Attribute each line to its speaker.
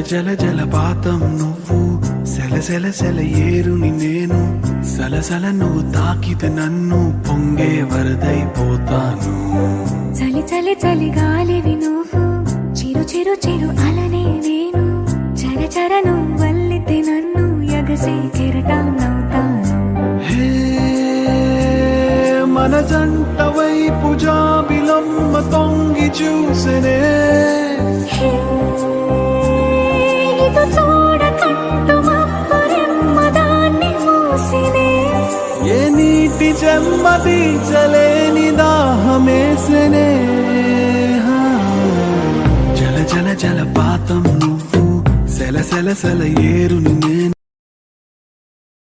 Speaker 1: జల జలపాతం నువ్వు, సెల సెల సెల ఏరుని నేను, సలసల నువ్వు తాకితే నన్ను పొంగే వరదైపోతాను.
Speaker 2: చలి చలి చలి గాలివి నువ్వు, చిరు చిరు చిరు అలనే నేను, చర చర నువ్వు వల్లితే నన్ను ఎగసే కెరటం నవ్వుతాను.
Speaker 1: హే మన జంట వైపు జాబిలమ్మ తొంగి చూసెనే,
Speaker 2: హే, ఇటు చూడకంటూ మబ్బురెమ్మ దాన్ని మూసినే,
Speaker 1: ఏ నీటి చెమ్మ తీర్చలేని దాహమేసెనే. జల జల జలపాతం నువ్వు, సెల సెల సెల ఏరుని నేను.